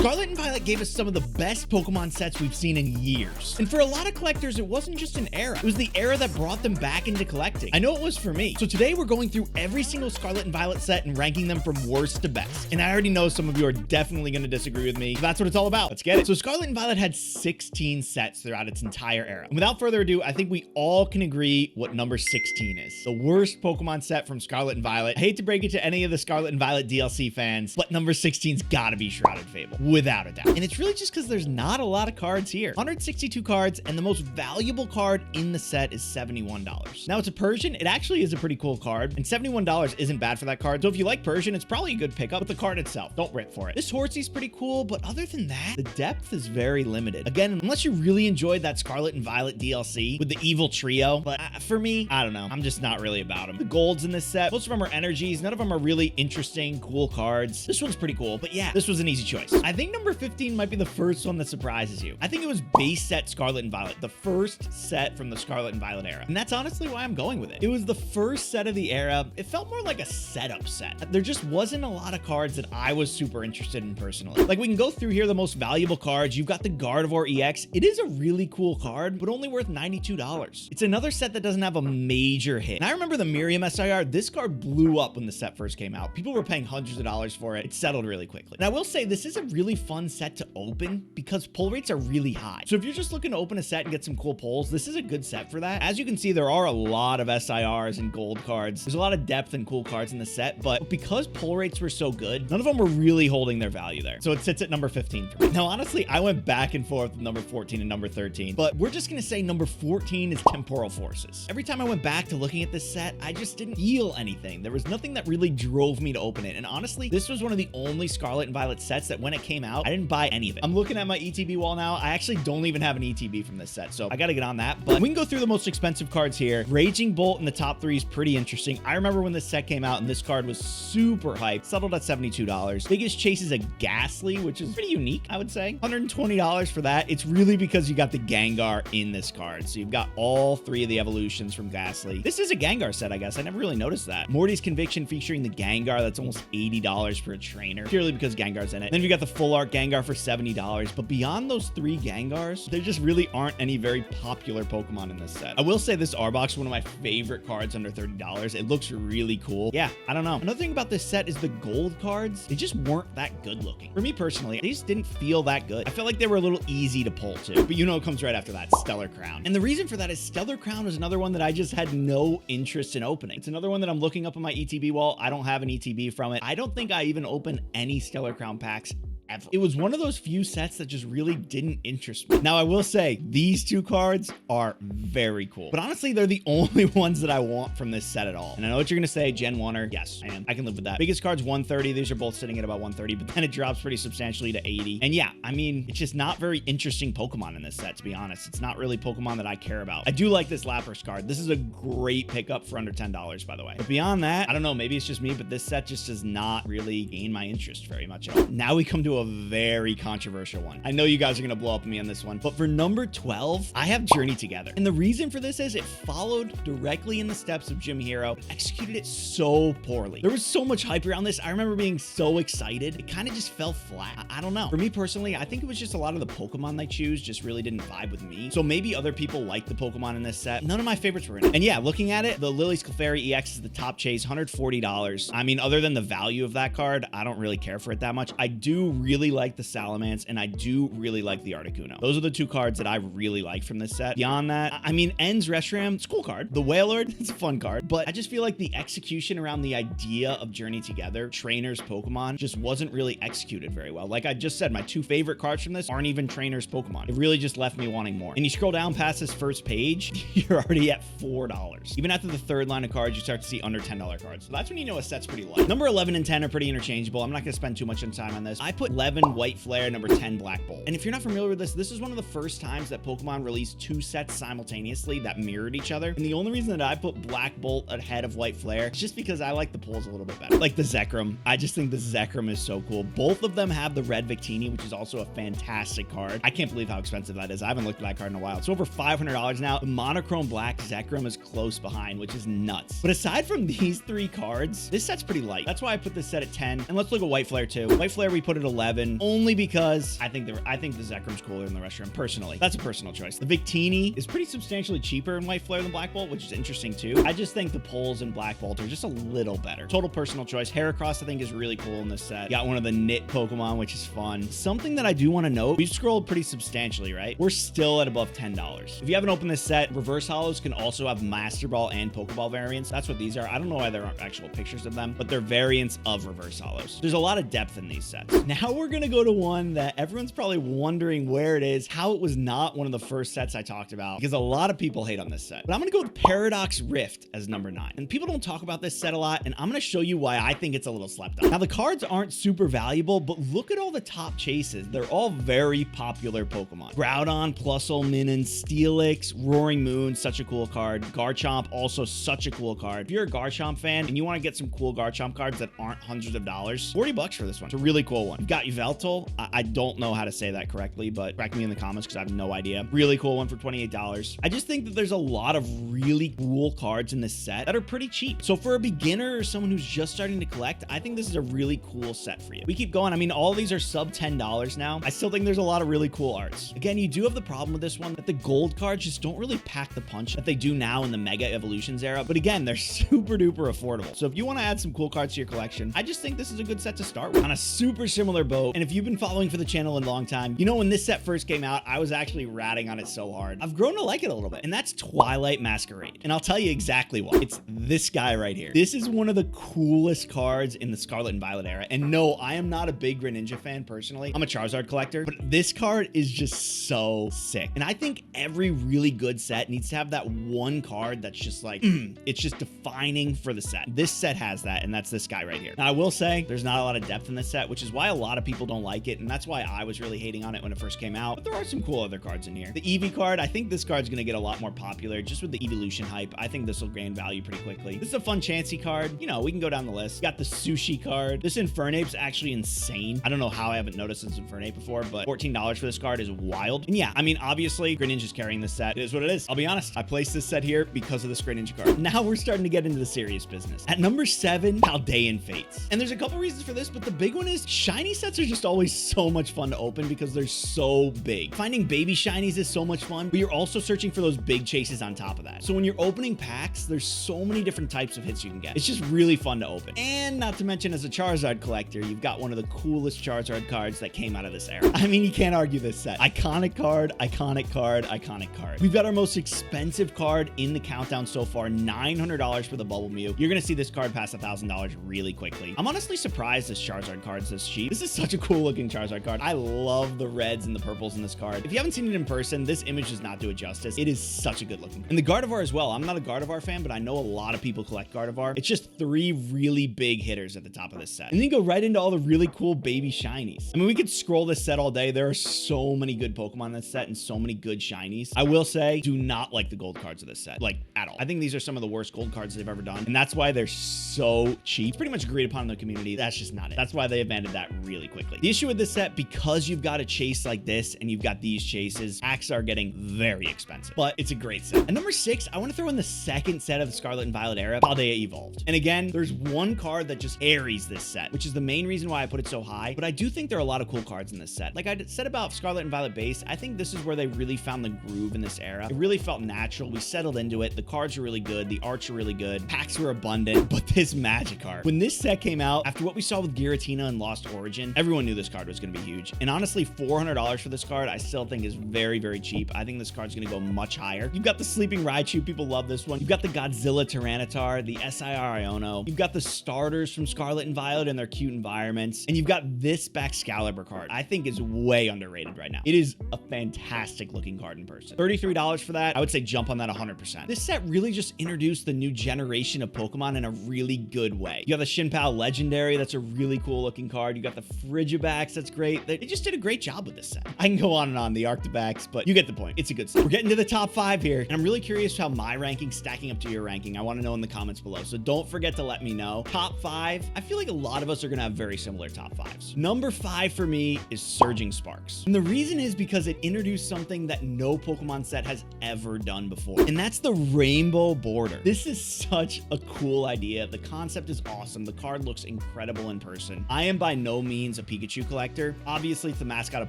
Scarlet and Violet gave us some of the best Pokemon sets we've seen in years. And for a lot of collectors, it wasn't just an era. It was the era that brought them back into collecting. I know it was for me. So today we're going through every single Scarlet and Violet set and ranking them from worst to best. And I already know some of you are definitely going to disagree with me. So that's what it's all about. Let's get it. So Scarlet and Violet had 16 sets throughout its entire era. And without further ado, I think we all can agree what number 16 is. The worst Pokemon set from Scarlet and Violet. I hate to break it to any of the Scarlet and Violet DLC fans, but number 16's gotta be Shrouded Fable, without a doubt. And it's really just because there's not a lot of cards here. 162 cards, and the most valuable card in the set is $71. Now, it's a Persian. It actually is a pretty cool card, and $71 isn't bad for that card. So if you like Persian, it's probably a good pickup, but the card itself, don't rip for it. This Horsey's pretty cool, but other than that, the depth is very limited. Again, unless you really enjoyed that Scarlet and Violet DLC with the evil trio, but for me, I don't know. I'm just not really about them. The golds in this set, most of them are energies. None of them are really interesting, cool cards. This one's pretty cool, but yeah, this was an easy choice. I think number 15 might be the first one that surprises you. I think it was base set Scarlet and Violet, the first set from the Scarlet and Violet era. And that's honestly why I'm going with it. It was the first set of the era. It felt more like a setup set. There just wasn't a lot of cards that I was super interested in personally. Like, we can go through here the most valuable cards. You've got the Gardevoir EX. It is a really cool card, but only worth $92. It's another set that doesn't have a major hit. And I remember the Miriam SIR. This card blew up when the set first came out. People were paying hundreds of dollars for it. It settled really quickly. And I will say, this is a really fun set to open because pull rates are really high. So if you're just looking to open a set and get some cool pulls, this is a good set for that. As you can see, there are a lot of SIRs and gold cards. There's a lot of depth and cool cards in the set, but because pull rates were so good, none of them were really holding their value there. So it sits at number 15 for me. Now, honestly, I went back and forth with number 14 and number 13, but we're just going to say number 14 is Temporal Forces. Every time I went back to looking at this set, I just didn't feel anything. There was nothing that really drove me to open it. And honestly, this was one of the only Scarlet and Violet sets that when it came out, I didn't buy any of it. I'm looking at my ETB wall now. I actually don't even have an ETB from this set, so I got to get on that. But we can go through the most expensive cards here. Raging Bolt in the top 3 is pretty interesting. I remember when this set came out and this card was super hyped, settled at $72. Biggest Chase is a Ghastly, which is pretty unique, I would say. $120 for that. It's really because you got the Gengar in this card. So you've got all 3 of the evolutions from Ghastly. This is a Gengar set, I guess. I never really noticed that. Morty's Conviction featuring the Gengar. That's almost $80 for a trainer, purely because Gengar's in it. Then you got the full art Gengar for $70. But beyond those 3 Gengars, there just really aren't any very popular Pokemon in this set. I will say this Arbok is one of my favorite cards under $30. It looks really cool. Yeah, I don't know. Another thing about this set is the gold cards. They just weren't that good looking. For me personally, they just didn't feel that good. I felt like they were a little easy to pull too. But you know it comes right after that, Stellar Crown. And the reason for that is Stellar Crown was another one that I just had no interest in opening. It's another one that I'm looking up on my ETB wall. I don't have an ETB from it. I don't think I even opened any Stellar Crown packs ever. It was one of those few sets that just really didn't interest me. Now, I will say these 2 cards are very cool, but honestly, they're the only ones that I want from this set at all. And I know what you're gonna say, Gen 1er. Yes, I am. I can live with that. Biggest card's 130. These are both sitting at about 130, but then it drops pretty substantially to 80. And yeah, I mean, it's just not very interesting Pokemon in this set, to be honest. It's not really Pokemon that I care about. I do like this Lapras card. This is a great pickup for under $10, by the way. But beyond that, I don't know, maybe it's just me, but this set just does not really gain my interest very much at all. Now we come to a very controversial one. I know you guys are gonna blow up at me on this one, but for number 12, I have Journey Together. And the reason for this is it followed directly in the steps of Gym Hero, executed it so poorly. There was so much hype around this. I remember being so excited. It kind of just fell flat. I don't know. For me personally, I think it was just a lot of the Pokemon they choose just really didn't vibe with me. So maybe other people like the Pokemon in this set. None of my favorites were in it. And yeah, looking at it, the Lily's Clefairy EX is the top chase, $140. I mean, other than the value of that card, I don't really care for it that much. I do really like the Salamence, and I do really like the Articuno. Those are the 2 cards that I really like from this set. Beyond that, I mean, End's Reshiram, it's a cool card. The Wailord, it's a fun card, but I just feel like the execution around the idea of Journey Together, Trainers Pokemon, just wasn't really executed very well. Like I just said, my 2 favorite cards from this aren't even Trainers Pokemon. It really just left me wanting more. And you scroll down past this first page, you're already at $4. Even after the 3rd line of cards, you start to see under $10 cards. So that's when you know a set's pretty light. Number 11 and 10 are pretty interchangeable. I'm not gonna spend too much time on this. I put 11 White Flare, number 10 Black Bolt. And if you're not familiar with this is one of the first times that Pokemon released 2 sets simultaneously that mirrored each other. And the only reason that I put Black Bolt ahead of White Flare is just because I like the pulls a little bit better. Like the Zekrom. I just think the Zekrom is so cool. Both of them have the red Victini, which is also a fantastic card. I can't believe how expensive that is. I haven't looked at that card in a while. It's over $500 now. The monochrome black Zekrom is close behind, which is nuts. But aside from these 3 cards, this set's pretty light. That's why I put this set at 10. And let's look at White Flare too. White Flare we put at 11. 11, only because I think the Zekrum's cooler than the rest of them, personally. That's a personal choice. The Victini is pretty substantially cheaper in White Flare than Black Bolt, which is interesting too. I just think the pulls in Black Bolt are just a little better. Total personal choice. Heracross, I think, is really cool in this set. Got one of the knit Pokemon, which is fun. Something that I do want to note, we've scrolled pretty substantially, right? We're still at above $10. If you haven't opened this set, reverse holos can also have Master Ball and Pokeball variants. That's what these are. I don't know why there aren't actual pictures of them, but they're variants of reverse holos. There's a lot of depth in these sets. Now we're going to go to one that everyone's probably wondering where it is, how it was not one of the first sets I talked about, because a lot of people hate on this set. But I'm going to go with Paradox Rift as number 9. And people don't talk about this set a lot, and I'm going to show you why I think it's a little slept on. Now, the cards aren't super valuable, but look at all the top chases. They're all very popular Pokemon. Groudon, Plusle, Minun, Steelix, Roaring Moon, such a cool card. Garchomp, also such a cool card. If you're a Garchomp fan and you want to get some cool Garchomp cards that aren't hundreds of dollars, 40 bucks for this one. It's a really cool one. You've got Yveltal. I don't know how to say that correctly, but correct me in the comments because I have no idea. Really cool one for $28. I just think that there's a lot of really cool cards in this set that are pretty cheap. So for a beginner or someone who's just starting to collect, I think this is a really cool set for you. We keep going. I mean, all these are sub $10 now. I still think there's a lot of really cool arts. Again, you do have the problem with this one that the gold cards just don't really pack the punch that they do now in the Mega Evolutions era. But again, they're super duper affordable. So if you want to add some cool cards to your collection, I just think this is a good set to start with. On a super similar boat, and if you've been following for the channel in a long time, you know when this set first came out, I was actually ratting on it so hard. I've grown to like it a little bit, and that's Twilight Masquerade. And I'll tell you exactly why. It's this guy right here. This is one of the coolest cards in the Scarlet and Violet era. And no, I am not a big Greninja fan personally. I'm a Charizard collector, but this card is just so sick. And I think every really good set needs to have that one card that's just like, it's just defining for the set. This set has that, and that's this guy right here. Now, I will say there's not a lot of depth in this set, which is why a lot of people don't like it, and that's why I was really hating on it when it first came out. But there are some cool other cards in here. The Eevee card, I think this card's gonna get a lot more popular just with the evolution hype. I think this will gain value pretty quickly. This is a fun Chansey card. You know, we can go down the list. Got the Sushi card. This Infernape's actually insane. I don't know how I haven't noticed this Infernape before, but $14 for this card is wild. And yeah, I mean, obviously, Greninja's carrying this set. It is what it is. I'll be honest. I placed this set here because of this Greninja card. Now we're starting to get into the serious business. At number 7, Paldean Fates. And there's a couple reasons for this, but the big one is shiny sets are just always so much fun to open because they're so big. Finding baby shinies is so much fun, but you're also searching for those big chases on top of that. So when you're opening packs, there's so many different types of hits you can get. It's just really fun to open. And not to mention, as a Charizard collector, you've got one of the coolest Charizard cards that came out of this era. I mean, you can't argue this set. Iconic card, iconic card, iconic card. We've got our most expensive card in the countdown so far, $900 for the Bubble Mew. You're gonna see this card pass $1,000 really quickly. I'm honestly surprised this Charizard card's this cheap. This is such a cool looking Charizard card. I love the reds and the purples in this card. If you haven't seen it in person, this image does not do it justice. It is such a good looking. And the Gardevoir as well. I'm not a Gardevoir fan, but I know a lot of people collect Gardevoir. It's just 3 really big hitters at the top of this set. And then you go right into all the really cool baby shinies. I mean, we could scroll this set all day. There are so many good Pokemon in this set and so many good shinies. I will say, do not like the gold cards of this set, like at all. I think these are some of the worst gold cards they've ever done, and that's why they're so cheap. It's pretty much agreed upon in the community. That's just not it. That's why they abandoned that really quickly. The issue with this set, because you've got a chase like this and you've got these chases, packs are getting very expensive, but it's a great set. At number 6, I want to throw in the second set of the Scarlet and Violet era, Paldea Evolved. And again, there's one card that just carries this set, which is the main reason why I put it so high, but I do think there are a lot of cool cards in this set. Like I said about Scarlet and Violet base, I think this is where they really found the groove in this era. It really felt natural. We settled into it. The cards are really good. The arts are really good. Packs were abundant, but this Magikarp. When this set came out, after what we saw with Giratina and Lost Origin, everyone knew this card was going to be huge. And honestly, $400 for this card, I still think is very, very cheap. I think this card's going to go much higher. You've got the Sleeping Raichu. People love this one. You've got the Godzilla Tyranitar, the SIR Iono. You've got the starters from Scarlet and Violet and their cute environments. And you've got this Baxcalibur card. I think is way underrated right now. It is a fantastic looking card in person. $33 for that. I would say jump on that 100%. This set really just introduced the new generation of Pokemon in a really good way. You got the Shinpao Legendary. That's a really cool looking card. You got the Frigibax. That's great. They just did a great job with this set. I can go on and on, the Arctibax, but you get the point. It's a good set. We're getting to the top 5 here, and I'm really curious how my ranking's stacking up to your ranking. I want to know in the comments below, so don't forget to let me know. Top 5, I feel like a lot of us are going to have very similar top 5s. Number 5 for me is Surging Sparks. And the reason is because it introduced something that no Pokemon set has ever done before, and that's the rainbow border. This is such a cool idea. The concept is awesome. The card looks incredible in person. I am by no means means a Pikachu collector. Obviously, it's the mascot of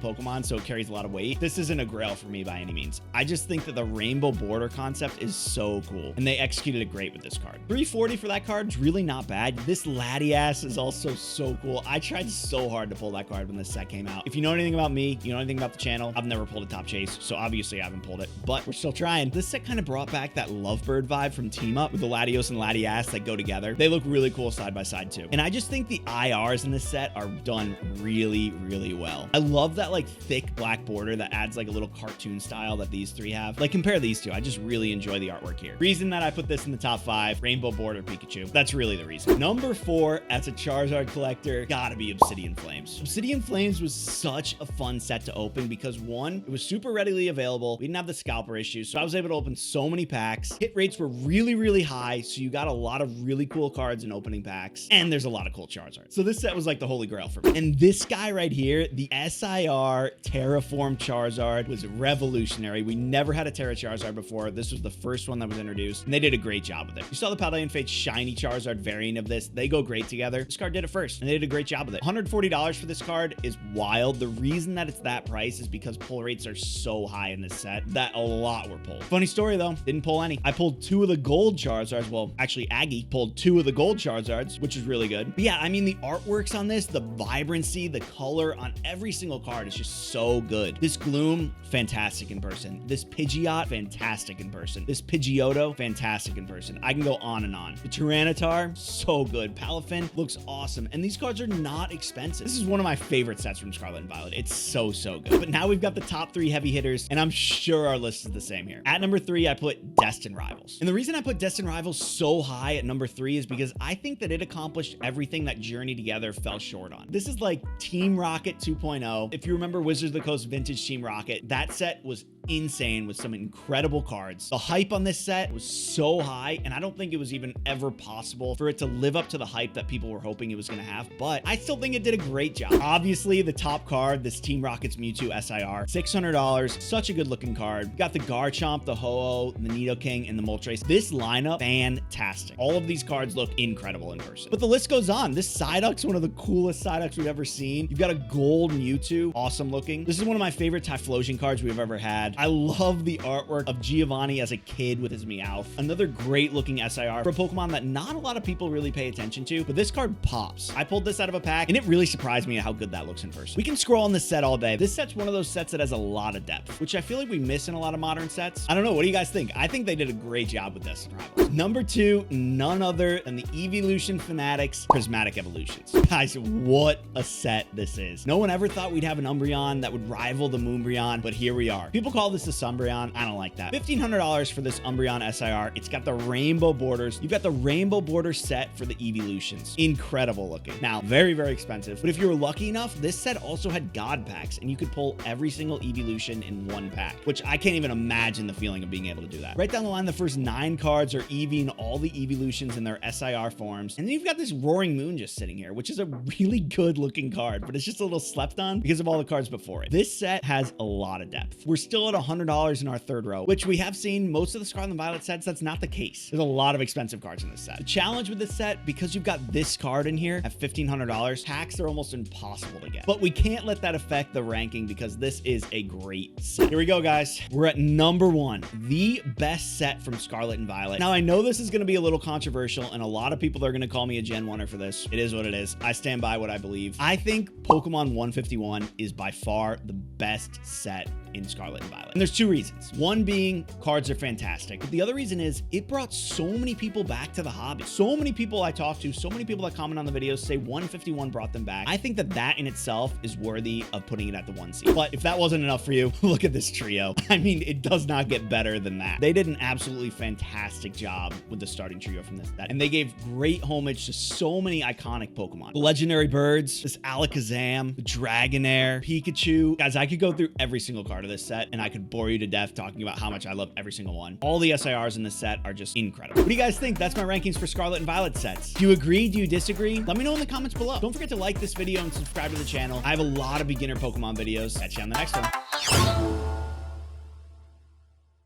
Pokemon, so it carries a lot of weight. This isn't a grail for me by any means. I just think that the rainbow border concept is so cool, and they executed it great with this card. $340 for that card is really not bad. This Latias is also so cool. I tried so hard to pull that card when this set came out. If you know anything about me, you know anything about the channel, I've never pulled a top chase, so obviously I haven't pulled it, but we're still trying. This set kind of brought back that Lovebird vibe from Team Up with the Latios and Latias that go together. They look really cool side by side too. And I just think the IRs in this set are done really, really well. I love that like thick black border that adds like a little cartoon style that these three have. Like compare these two. I just really enjoy the artwork here. Reason that I put this in the top 5, rainbow border Pikachu. That's really the reason. Number 4, as a Charizard collector, gotta be Obsidian Flames. Obsidian Flames was such a fun set to open because one, it was super readily available. We didn't have the scalper issue, so I was able to open so many packs. Hit rates were really, really high, so you got a lot of really cool cards in opening packs, and there's a lot of cool Charizard. So this set was like the holy grail for me. And this guy right here, the SIR Terraform Charizard, was revolutionary. We never had a Terra Charizard before. This was the first one that was introduced, and they did a great job with it. You saw the Paldea Evolved shiny Charizard variant of this. They go great together. This card did it first, and they did a great job with it. $140 for this card is wild. The reason that it's that price is because pull rates are so high in this set that a lot were pulled. Funny story though, didn't pull any. I pulled 2 of the gold Charizards. Well, actually Aggie pulled 2 of the gold Charizards, which is really good. But yeah, I mean, the artworks on this, the vibrancy, the color on every single card is just so good. This Gloom, fantastic in person. This Pidgeot, fantastic in person. This Pidgeotto, fantastic in person. I can go on and on. The Tyranitar, so good. Palafin looks awesome. And these cards are not expensive. This is one of my favorite sets from Scarlet and Violet. It's so good. But now we've got the top 3 heavy hitters, and I'm sure our list is the same here. At number 3, I put Destined Rivals. And the reason I put Destined Rivals so high at number 3 is because I think that it accomplished everything that Journey Together fell short on. This is like Team Rocket 2.0. If you remember Wizards of the Coast Vintage Team Rocket, that set was insane with some incredible cards. The hype on this set was so high, and I don't think it was even ever possible for it to live up to the hype that people were hoping it was going to have, but I still think it did a great job. Obviously, the top card, this Team Rocket's Mewtwo SIR, $600, such a good looking card. You got the Garchomp, the Ho-Oh, the Nidoking, and the Moltres. This lineup, fantastic. All of these cards look incredible in person. But the list goes on. This Psyduck's one of the coolest Psyducks we've ever seen. You've got a gold Mewtwo, awesome looking. This is one of my favorite Typhlosion cards we've ever had. I love the artwork of Giovanni as a kid with his Meowth. Another great looking SIR for a Pokemon that not a lot of people really pay attention to, but this card pops. I pulled this out of a pack, and it really surprised me at how good that looks in person. We can scroll on this set all day. This set's one of those sets that has a lot of depth, which I feel like we miss in a lot of modern sets. I don't know. What do you guys think? I think they did a great job with this. Number 2, none other than the Evolution Fanatics Prismatic Evolutions. Guys, what a set this is. No one ever thought we'd have an Umbreon that would rival the Moonbreon, but here we are. People call this a Umbreon. I don't like that. $1,500 for this Umbreon SIR. It's got the rainbow borders. You've got the rainbow border set for the Evolutions. Incredible looking. Now, very, very expensive, but if you were lucky enough, this set also had God packs, and you could pull every single Evolution in one pack, which I can't even imagine the feeling of being able to do that. Right down the line, the first 9 cards are Eevee all the Evolutions in their SIR forms, and then you've got this Roaring Moon just sitting here, which is a really good looking card, but it's just a little slept on because of all the cards before it. This set has a lot of depth. We're still at $100 in our 3rd row, which we have seen most of the Scarlet and Violet sets. That's not the case. There's a lot of expensive cards in this set. The challenge with this set, because you've got this card in here at $1,500, packs are almost impossible to get. But we can't let that affect the ranking because this is a great set. Here we go, guys. We're at number 1, the best set from Scarlet and Violet. Now, I know this is going to be a little controversial, and a lot of people are going to call me a Gen 1er for this. It is what it is. I stand by what I believe. I think Pokemon 151 is by far the best set in Scarlet and Violet. And there's 2 reasons. One being cards are fantastic, but the other reason is it brought so many people back to the hobby. So many people I talk to, so many people that comment on the videos say 151 brought them back. I think that that in itself is worthy of putting it at the 1 seed. But if that wasn't enough for you, look at this trio. I mean, it does not get better than that. They did an absolutely fantastic job with the starting trio from this set, and they gave great homage to so many iconic Pokemon. The legendary birds, this Alakazam, the Dragonair, Pikachu. Guys, I could go through every single card of this set, and I could bore you to death talking about how much I love every single one. All the SIRs in this set are just incredible. What do you guys think? that's my rankings for Scarlet and Violet sets. Do you agree? Do you disagree? Let me know in the comments below. Don't forget to like this video and subscribe to the channel. I have a lot of beginner Pokemon videos. Catch you on the next one.